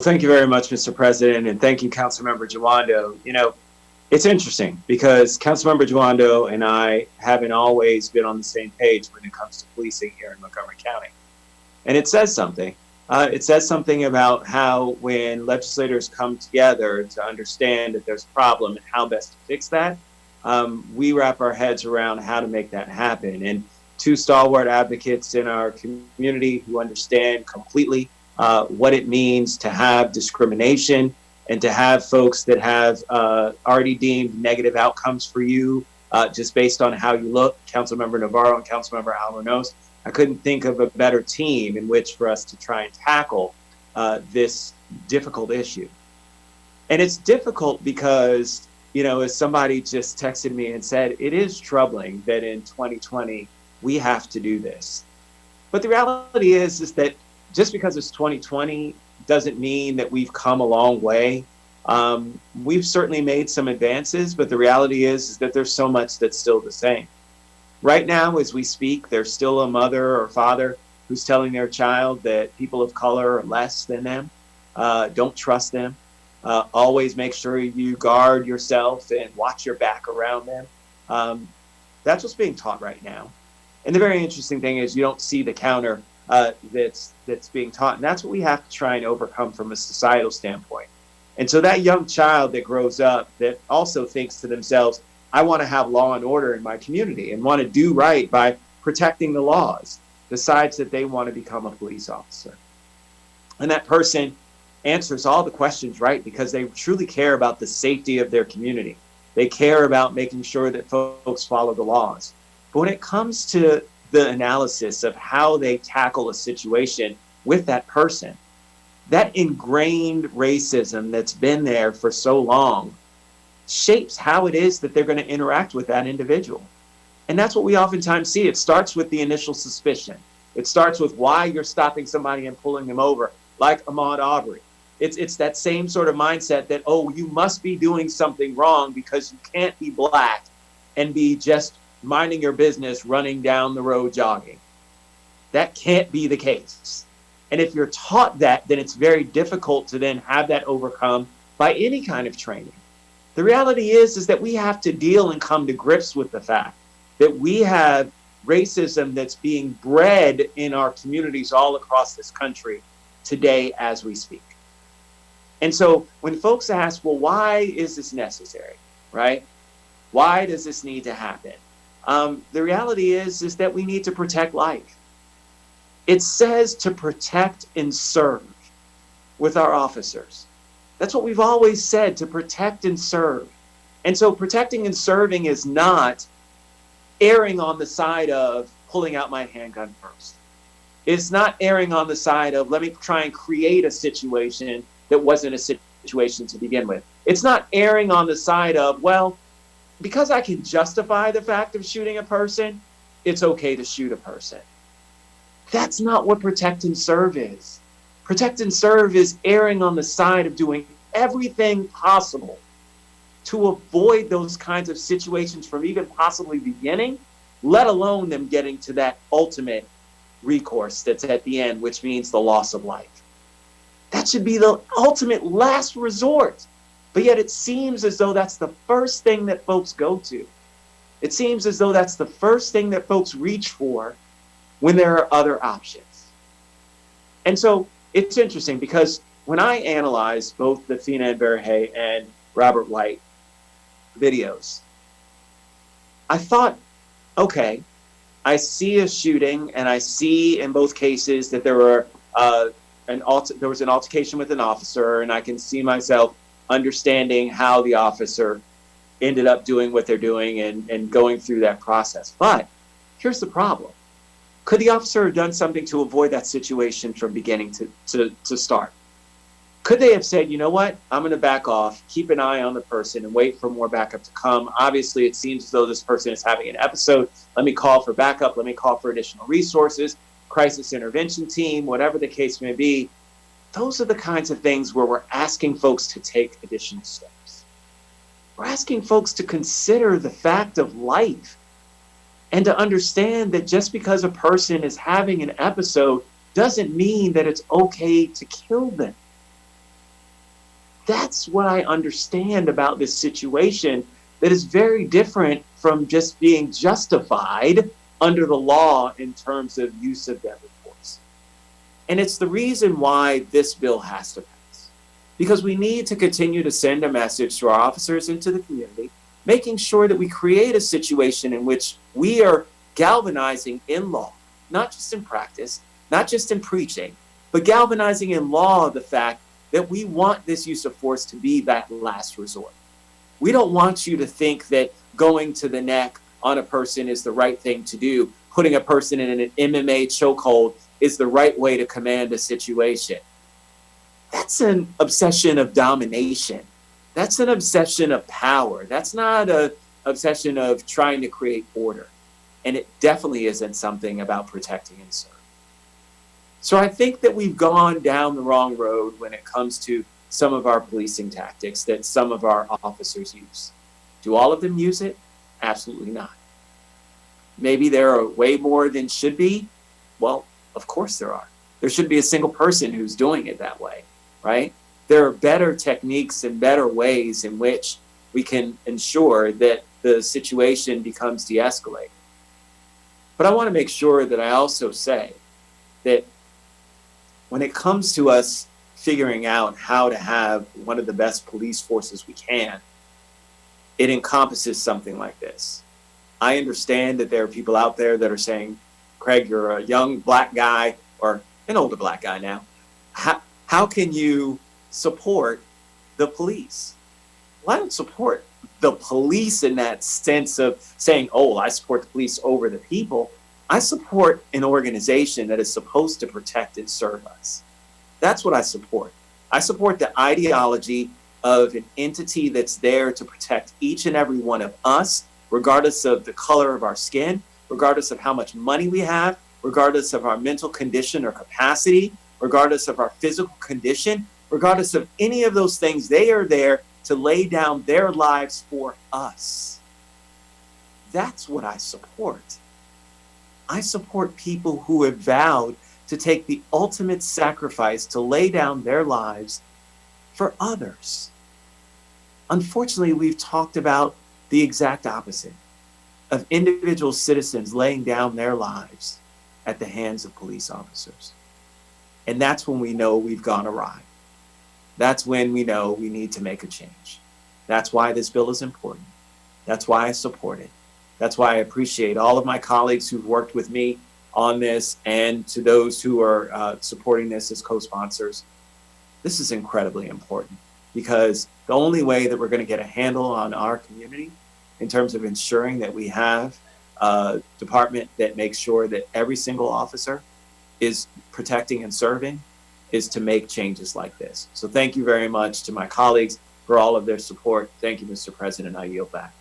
Thank you very much, Mr. President, and thank you, Councilmember Jawando. It's interesting because Councilmember Jawando and I haven't always been on the same page when it comes to policing here in Montgomery County. And it says something. It says something about how when legislators come together to understand that there's a problem and how best to fix that, we wrap our heads around how to make that happen. And two stalwart advocates in our community who understand completely what it means to have discrimination and to have folks that have already deemed negative outcomes for you just based on how you look, Councilmember Navarro and Councilmember Alvarez. I couldn't think of a better team in which for us to try and tackle this difficult issue. And it's difficult because, as somebody just texted me and said, it is troubling that in 2020, we have to do this. But the reality is that just because it's 2020 doesn't mean that we've come a long way. We've certainly made some advances, but the reality is that there's so much that's still the same. Right now, as we speak, there's still a mother or father who's telling their child that people of color are less than them. Don't trust them. Always make sure you guard yourself and watch your back around them. That's what's being taught right now. And the very interesting thing is you don't see the counter that's being taught. And that's what we have to try and overcome from a societal standpoint. And so that young child that grows up that also thinks to themselves, I want to have law and order in my community and want to do right by protecting the laws, decides that they want to become a police officer. And that person answers all the questions right because they truly care about the safety of their community. They care about making sure that folks follow the laws. But when it comes to the analysis of how they tackle a situation with that person, that ingrained racism that's been there for so long shapes how it is that they're going to interact with that individual. And that's what we oftentimes see. It starts with the initial suspicion. It starts with why you're stopping somebody and pulling them over, like Ahmaud Arbery. It's that same sort of mindset that, oh, you must be doing something wrong because you can't be black and be just minding your business, running down the road jogging. That can't be the case. And if you're taught that, then it's very difficult to then have that overcome by any kind of training. The reality is that we have to deal and come to grips with the fact that we have racism that's being bred in our communities all across this country today as we speak. And so when folks ask, well, why is this necessary, right? Why does this need to happen? The reality is that we need to protect life. It says to protect and serve with our officers. That's what we've always said, to protect and serve. And so protecting and serving is not erring on the side of pulling out my handgun first. It's not erring on the side of let me try and create a situation that wasn't a situation to begin with. It's not erring on the side of, well, because I can justify the fact of shooting a person, it's okay to shoot a person. That's not what protect and serve is. Protect and serve is erring on the side of doing everything possible to avoid those kinds of situations from even possibly beginning, let alone them getting to that ultimate recourse that's at the end, which means the loss of life. That should be the ultimate last resort. But yet it seems as though that's the first thing that folks go to. It seems as though that's the first thing that folks reach for when there are other options. And so it's interesting because when I analyzed both the Fina Berhe and Robert White videos, I thought, okay, I see a shooting and I see in both cases that there were there was an altercation with an officer, and I can see myself understanding how the officer ended up doing what they're doing and going through that process. But here's the problem. Could the officer have done something to avoid that situation from beginning to start? Could they have said, you know what, I'm going to back off, keep an eye on the person and wait for more backup to come? Obviously, it seems as though this person is having an episode. Let me call for backup. Let me call for additional resources, crisis intervention team, whatever the case may be. Those are the kinds of things where we're asking folks to take additional steps. We're asking folks to consider the fact of life and to understand that just because a person is having an episode doesn't mean that it's okay to kill them. That's what I understand about this situation that is very different from just being justified under the law in terms of use of deadly force. And it's the reason why this bill has to pass. Because we need to continue to send a message to our officers and to the community, making sure that we create a situation in which we are galvanizing in law, not just in practice, not just in preaching, but galvanizing in law the fact that we want this use of force to be that last resort. We don't want you to think that going to the neck on a person is the right thing to do. Putting a person in an MMA chokehold is the right way to command a situation. That's an obsession of domination. That's an obsession of power. That's not an obsession of trying to create order. And it definitely isn't something about protecting and serving. So I think that we've gone down the wrong road when it comes to some of our policing tactics that some of our officers use. Do all of them use it? Absolutely not. Maybe there are way more than should be. Well, of course there are. There should be a single person who's doing it that way, right? There are better techniques and better ways in which we can ensure that the situation becomes de-escalated. But I want to make sure that I also say that when it comes to us figuring out how to have one of the best police forces we can, it encompasses something like this. I understand that there are people out there that are saying, Craig, you're a young black guy or an older black guy now. How can you support the police? Well, I don't support the police in that sense of saying, oh, I support the police over the people. I support an organization that is supposed to protect and serve us. That's what I support. I support the ideology of an entity that's there to protect each and every one of us, regardless of the color of our skin, regardless of how much money we have, regardless of our mental condition or capacity, regardless of our physical condition, regardless of any of those things. They are there to lay down their lives for us. That's what I support. I support people who have vowed to take the ultimate sacrifice to lay down their lives for others. Unfortunately, we've talked about the exact opposite of individual citizens laying down their lives at the hands of police officers. And that's when we know we've gone awry. That's when we know we need to make a change. That's why this bill is important. That's why I support it. That's why I appreciate all of my colleagues who've worked with me on this, and to those who are supporting this as co-sponsors. This is incredibly important, because the only way that we're going to get a handle on our community in terms of ensuring that we have a department that makes sure that every single officer is protecting and serving is to make changes like this. So thank you very much to my colleagues for all of their support. Thank you, Mr. President. I yield back.